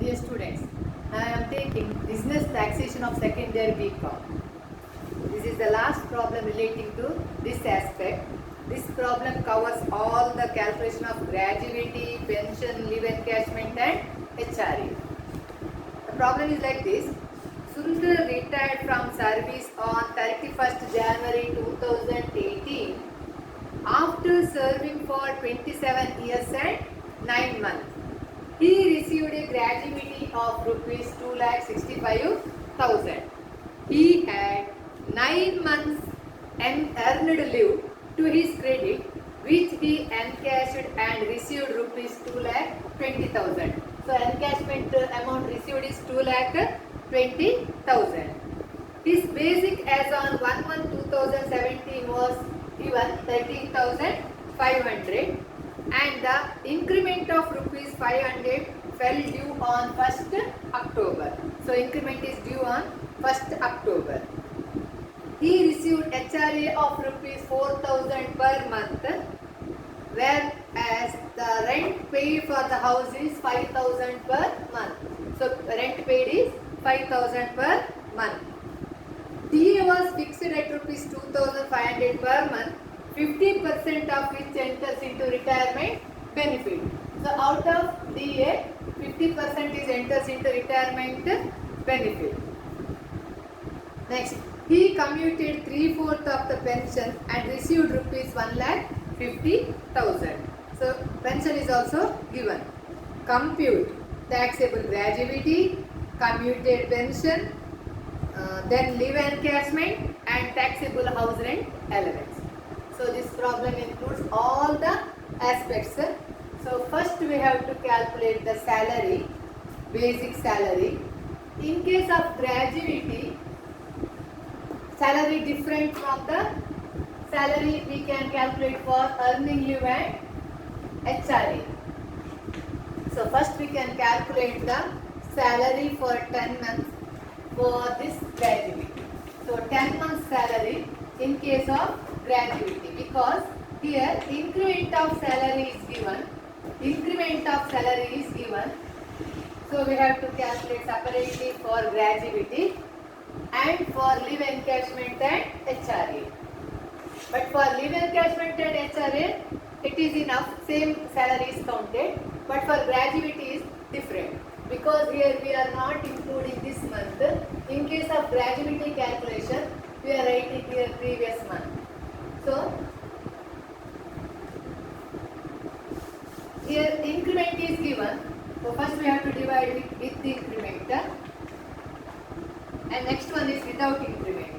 dear students. I am taking business taxation of second year BCom. This is the last problem relating to this aspect. This problem covers all the calculation of gratuity, pension, leave encashment and HRA. The problem is like this. Sundar retired from service on 31st January 2018 after serving for 27 years and 9 months. He received a gratuity of rupees 2,65,000. He had 9 months earned leave to his credit, which he encashed and received rupees 2,20,000. So encashment amount received is 2,20,000. His basic as on 1/1/2017 was given 13,500 and the increment of rupees 500 fell due on 1st October. So increment is due on 1st October. He received HRA of rupees 4,000 per month, whereas the rent paid for the house is 5,000 per month. So rent paid is 5,000 per month. DA was fixed at rupees 2,500 per month, 50% of which enters into retirement benefit. So out of DA, 50% is enters into retirement benefit. Next, he commuted 3/4 of the pension and received rupees 1,50,000. So pension is also given. Compute taxable gratuity, commuted pension, then leave encashment and taxable house rent allowance. So this problem includes all the aspects. So first we have to calculate the salary, basic salary. In case of gratuity, salary different from the salary we can calculate for earning leave and HRA. So first we can calculate the salary for 10 months for this gratuity. So 10 months salary in case of gratuity, because here increment of salary is given. So we have to calculate separately for gratuity and for leave encashment and HRA. But for leave encashment and HRA, it is enough, same salary is counted. But for gratuity is different, because here we are not including this month. In case of gratuity calculation, we are writing here previous month. So here increment is given. So first we have to divide with the increment, and next one is without increment.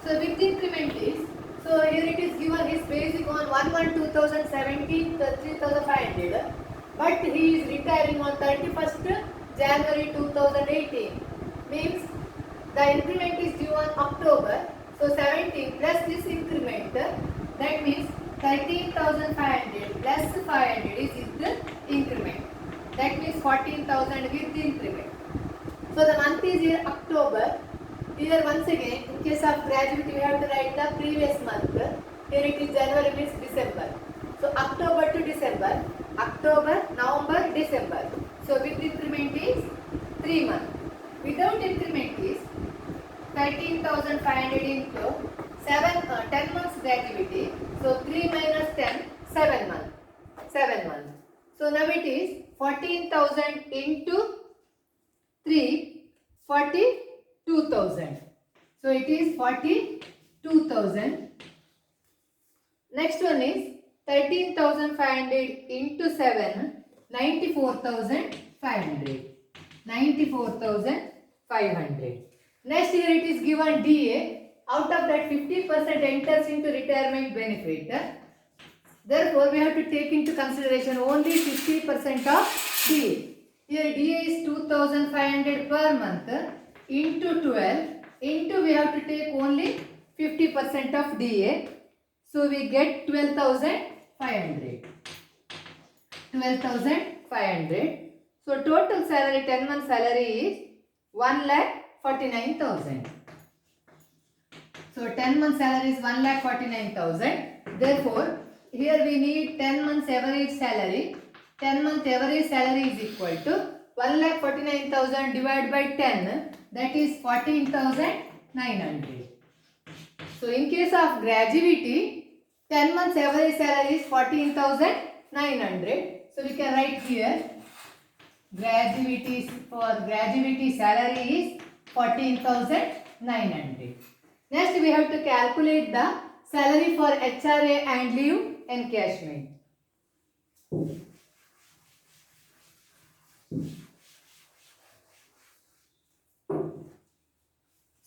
So with the increment is, so here it is given his basic on 1/1/2017 3,500, but he is retiring on 31st January 2018. Means the increment is due on October. So 17 plus this increment, that means 13,500 plus 500 is the increment. That means 14,000 with the increment. So the month is here October. Here once again, in case of gratuity, we have to write the previous month. Here it is January means December. So October to December, October, November, December. So with increment is 3 months. Without increment is 13,500 into 10 months gratuity. So 3 minus 10, 7 months. 7 months. So now it is 14,000 into 3, 42,000. So it is 42,000. Next one is 13,500 into 7, 94,500. 94,500. Next here it is given DA. Out of that 50% enters into retirement benefit. Therefore we have to take into consideration only 50% of DA. Here DA is 2,500 per month into 12 into we have to take only 50% of DA. So we get 12,500. 12,500. So total salary, 10 month salary is 1,49,000. So 10 month salary is 1,49,000. Therefore here we need 10 months average salary. 10 month average salary is equal to 1,49,000 divided by 10, that is 14,900. So in case of gratuity, 10 months average salary is 14,900. So we can write here gratuity salary is 14,900. Next we have to calculate the salary for HRA and leave encashment.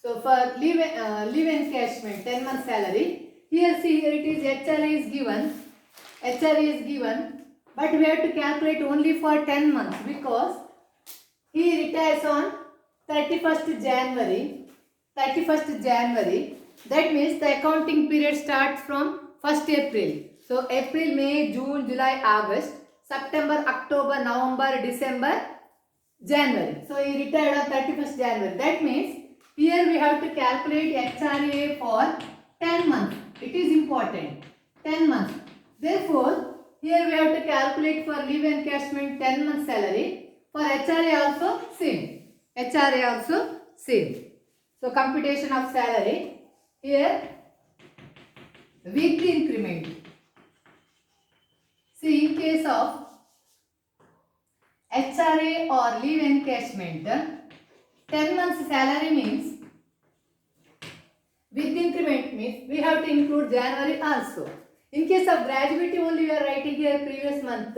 So for leave encashment 10 month salary, here it is HRA is given, but we have to calculate only for 10 months because he retires on 31st January. That means the accounting period starts from 1st April. So April, May, June, July, August, September, October, November, December, January. So he retired on 31st January. That means here we have to calculate HRA for 10 months. It is important. 10 months. Therefore, here we have to calculate for leave encashment 10 months salary. For HRA also same. So computation of salary. Here weekly increment. See, in case of HRA or leave encashment, 10 months salary means with increment means we have to include January also. In case of gratuity only we are writing here previous month,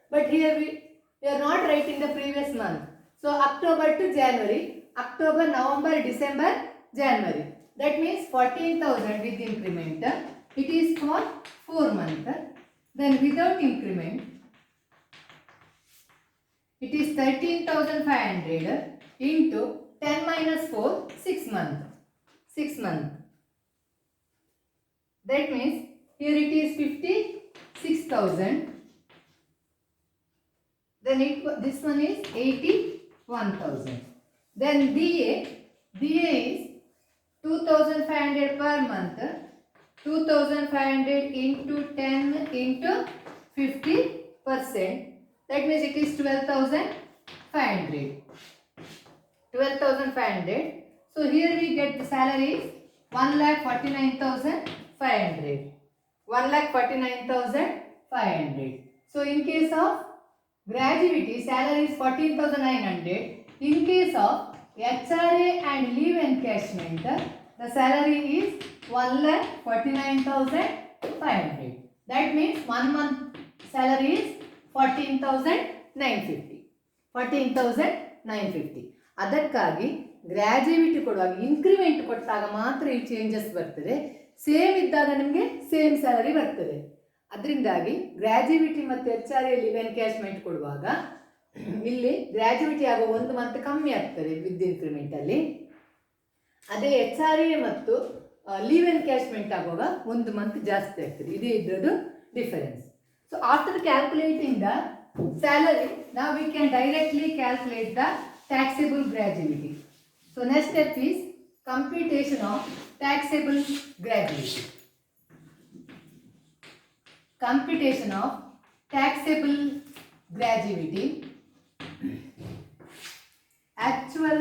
but here we are not writing the previous month. So October to January, October, November, December, January. That means 14,000 with increment. It is for 4 months. Then without increment, it is 13,500 into 10 minus 4, 6 months. That means here it is 56,000. Then this one is 81,000. Then DA is 2,500 per month. 2,500 into 10 into 50%. That means it is 12,500. 12,500. So here we get the salary is 1,49,500. 1,49,500. So in case of gratuity, salary is 14,900. In case of HRA and leave encashment, the salary is 1,49,500. That means 1 month salary is 14,950. 14,950. ಅದಕ್ಕಾಗಿ ಗ್ರ್ಯಾಜುಯಿಟಿ ಕೊಡುವಾಗ increment ಕೊಟ್ಟಾಗ ಮಾತ್ರ ಈ changes ಬರ್ತದೆ. Same ಇದ್ದಾಗ ನಿಮಗೆ same salary ಬರ್ತದೆ. ಅದರಿಂದಾಗಿ ಗ್ರ್ಯಾಜುಯಿಟಿ ಮತ್ತು HRA ಲೀವ್ ಎನ್ಕ್ಯಾಶ್ಮೆಂಟ್ ಕೊಡುವಾಗ ಇಲ್ಲಿ ಗ್ರ್ಯಾಜುಯಿಟಿ ಆಗುವ 1 ಮಂತ್ ಕಮ್ಮಿ ಆಗ್ತದೆ ವಿತ್ ಇನ್ಕ್ರಿಮೆಂಟಲ್ಲಿ. ಅದೇ HRA ಮತ್ತು ಲೀವ್ ಎನ್ಕ್ಯಾಶ್ಮೆಂಟ್ ಆಗುವಾಗ 1 ಮಂತ್ ಜಾಸ್ತಿ ಆಗ್ತದೆ. ಇದೇ ಇದ್ರದ್ದು difference. So after calculating the salary, now we can directly calculate the taxable gratuity. So next step is computation of taxable gratuity. Computation of taxable gratuity. Actual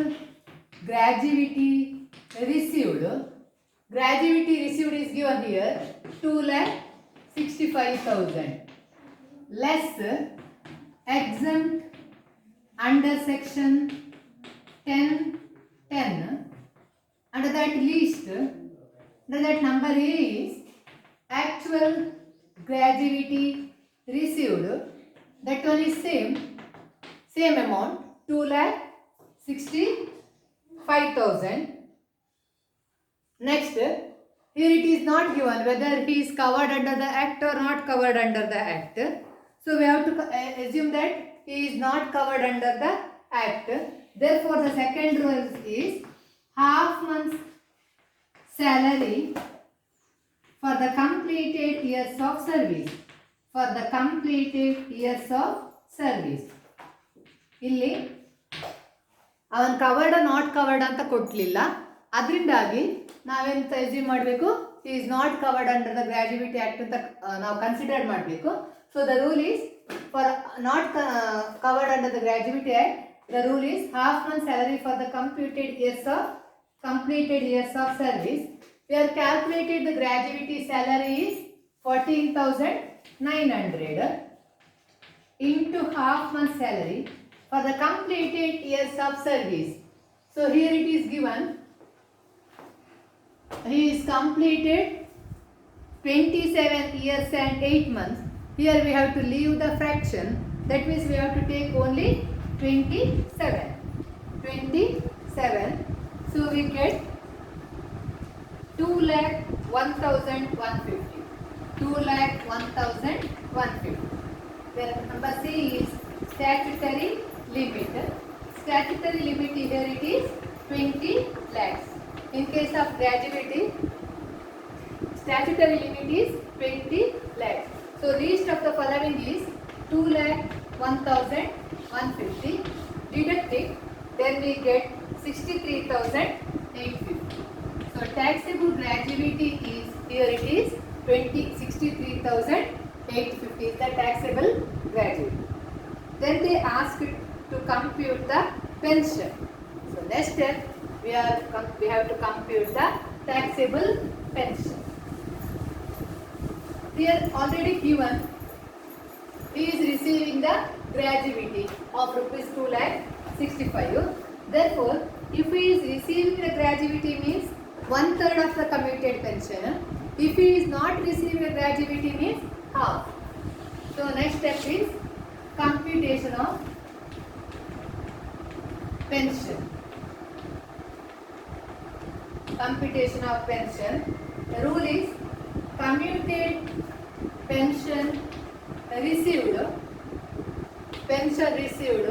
gratuity received. Gratuity received is given here 2,65,000 less exempt under section 10 under that list, under that number is actual gratuity received, that one is same amount 2,65,000. Next, here it is not given whether he is covered under the act or not covered under the act. So we have to assume that he is not covered under the act. Therefore, the second rule is half month's salary for the completed years of service. For the completed years of service. ಇಲ್ಲಿ ಅವನು covered not covered ಅಂತ ಕೊಡಲಿಲ್ಲ. ಅದರಿಂದಾಗಿ ನಾವೆಂತ assume ಮಾಡಬೇಕು, he is not covered under the Gratuity Act ಅಂತ ನಾವು consider ಮಾಡಬೇಕು. So the rule is for not covered under the Gratuity Act, the rule is half month salary for the completed years of service. We have calculated the gratuity salary is 14,900 into half month salary for the completed years of service. So here it is given, he is completed 27 years and 8 months. Here we have to leave the fraction, that means we have to take only 27. So we get 2,01,150. 2,01,150. Then number C is statutory limit. Statutory limit here it is 20 lakhs. In case of gratuity, statutory limit is 20 lakhs. So least of the following is 2,01,150. Deduct it, then we get 63,850. So taxable gratuity is, here it is 63,850 is the taxable gratuity. Then they asked to compute the pension. So next step we have to compute the taxable pension. Here already given, he is receiving the gratuity of rupees 2,65,000. Therefore, if he is receiving the gratuity means 1/3 of the commuted pension. If he is not receiving a gratuity means half. So next step is computation of pension. Computation of pension. The rule is commuted pension received. Pension received.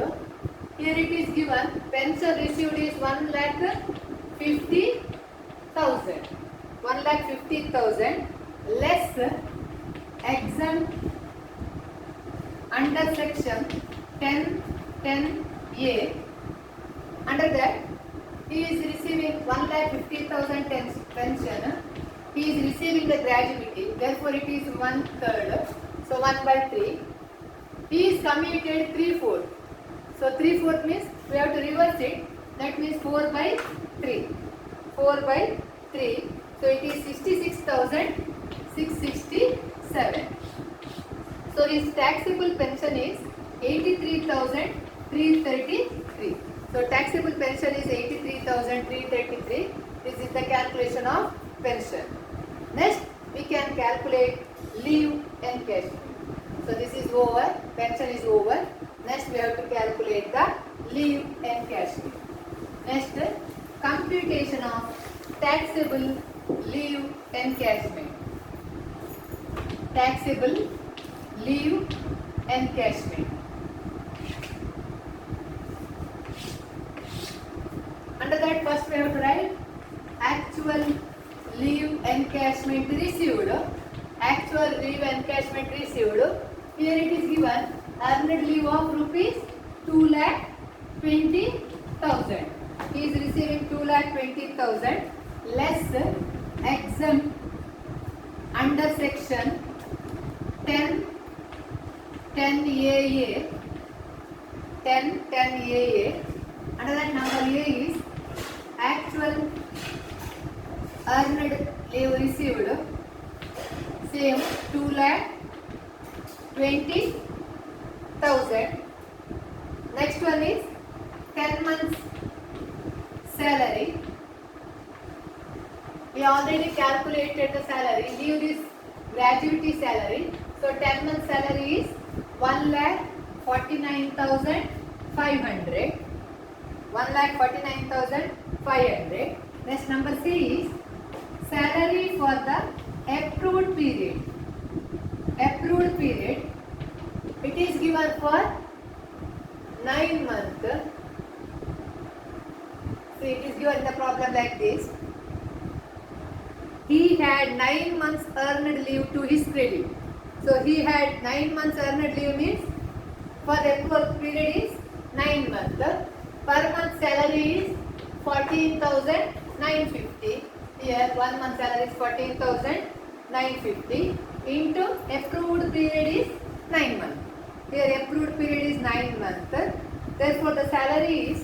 Here it is given, pension received is 1,50,000. 1,50,000 less exempt under section 10(10)(a). Under that, he is receiving 1,50,000 pension. He is receiving the gratuity. Therefore, it is 1/3. So 1/3. He is commuted 3/4. So 3/4 means we have to reverse it. That means 4/3. 4/3. So it is 66,667. So his taxable pension is 83,333. So taxable pension is 83,333. This is the calculation of pension. Next, we can calculate leave encashment. So this is over. Pension is over. Next, we have to calculate the leave encashment. Next, computation of taxable leave encashment. Taxable leave encashment. Under that, first we have to write actual leave encashment received. Actual leave encashment received. Here it is given earned leave of rupees 2,20,000. He is receiving 2,20,000 less exempt under section 10(10)(a). 10(10)(a). Under that, number A is actual earned leave received. Same 2,20,000. Next one is 10 months salary. We already calculated the salary. Leave this gratuity salary. So 10 months salary is 1,49,500. 1,49,500. Next, number C is salary for the approved period. Approved period. It is given for 9 months. So it is given the problem like this. He had 9 months earned leave to his credit. So he had 9 months earned leave means for the approval period is 9 months. Per month salary is 14,950. Here 1 month salary is 14,950 into approved period is 9 months. Here approved period is 9 months. Therefore the salary is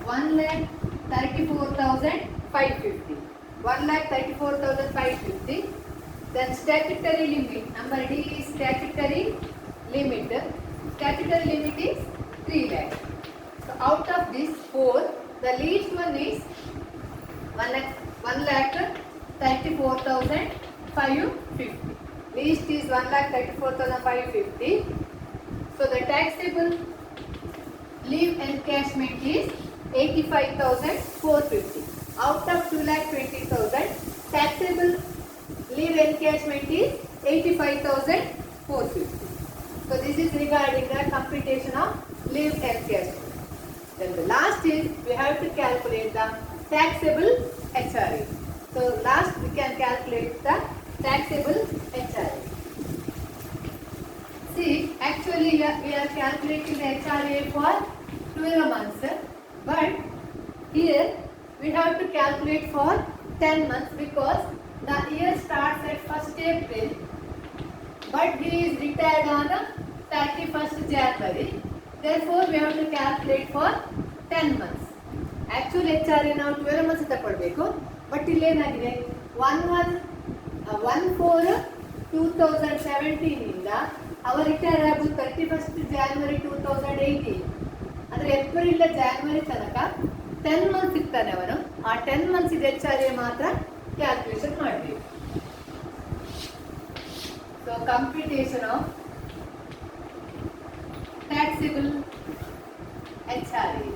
1,34,550. 1,34,550. Then statutory limit, number D is statutory limit. Statutory limit is 3 lakh. So out of this 4, the least one is 1,34,550. Least is 1,34,550. So the taxable leave encashment is 85,450. Out of 2,20,000, taxable leave encashment is 85,450. So this is regarding the computation of leave encashment. Then the last is we have to calculate the taxable HRA. So last we can calculate the taxable HRA. See, actually we are calculating the HRA for 12 months, but here we have to calculate for 10 months because the year starts at 1st April, but he is retired on 31st January. Therefore, we have to calculate for 10 months. Actual HRA ನಾವು 12 months ಅಂತ ಕೊಡಬೇಕು, but ಇಲ್ಲೇನಾಗಿದೆ 1/4/2017 ಇಂದ ಅವರು retire ಆಗೋದು 31st January 2018. ಅಂದರೆ April January ತನಕ 10 months ಇರ್ತಾನೆ ಅವನು. ಆ 10 months ಇದು HRA ಮಾತ್ರ ಕ್ಯಾಲ್ಕುಲೇಷನ್ ಮಾಡಬೇಕು. So computation of taxable HRA.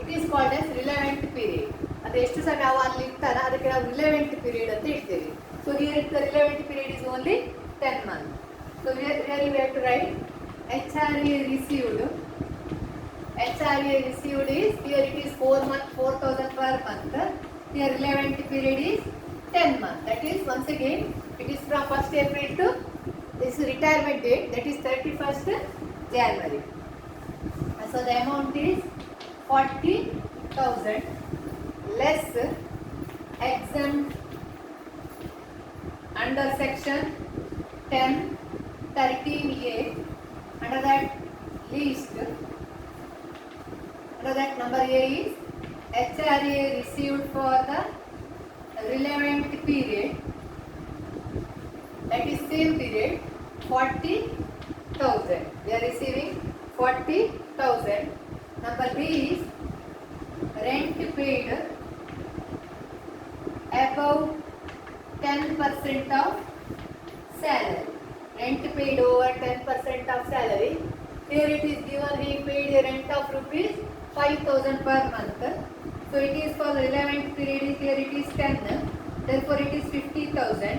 It is called as relevant period. ಅದು ಎಷ್ಟು ಸಹ ನಾವು ಅಲ್ಲಿ ಇರ್ತಾರ ಅದಕ್ಕೆ ನಾವು ರಿಲೆವೆಂಟ್ ಪೀರಿಯಡ್ ಅಂತ ಇಡ್ತೇವೆ. So here the relevant period is only 10 months. So here we have to write HRA received. HRA received is, here it is 4,000 per month. Here relevant period is 10 months. That is, once again, it is from 1st April to this retirement date, that is 31st January. So the amount is 40,000 less exempt under section 10(13)(a), under that least, under that number A is HRA received for the relevant period, that is same period, 40,000. We are receiving 40,000. Number B is rent paid above 10% of salary. Rent paid over 10% of salary. Here it is given he paid a rent of rupees 5,000 per month. So it is for relevant period, here it is 10. Therefore it is 50,000.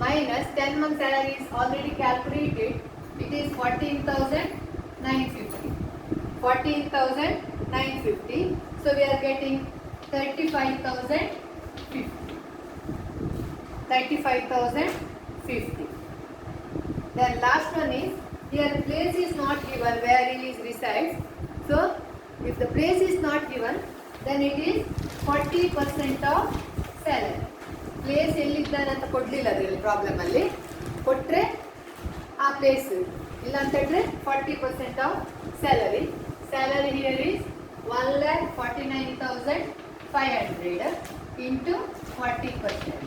Minus 10 month salary is already calculated, it is 14,950. 14,950. So we are getting 35,050. 35,050. Then last one is, here place is not given where he is resides. So if the place is not given, then it is 40% of salary. Place ಎಲ್ಲಿದ್ದಾನೆ ಅಂತ ಕೊಡಲಿಲ್ಲ ಅದರಲ್ಲಿ problem ಅಲ್ಲಿ, ಕೊಟ್ಟರೆ ಆ place ಇಲ್ಲ ಅಂತ ಹೇಳಿದ್ರೆ 40% of salary. Salary here is 1,49,500 into 40%.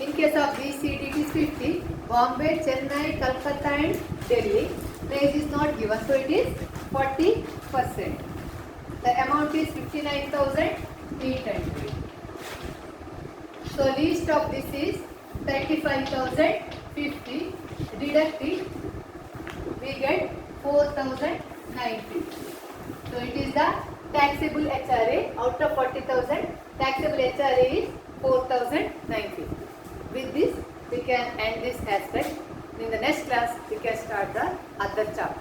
In case of BCD it is 50. Bombay, Chennai, Calcutta and Delhi. Place is not given, so it is 40%. The amount is 59,800. So least of this is 35,050. Deduct it, we get 4,950. So it is the taxable HRA. Out of 40,000, taxable HRA is 4,950. With this, we can end this aspect. In the next class, we can start the other chapter.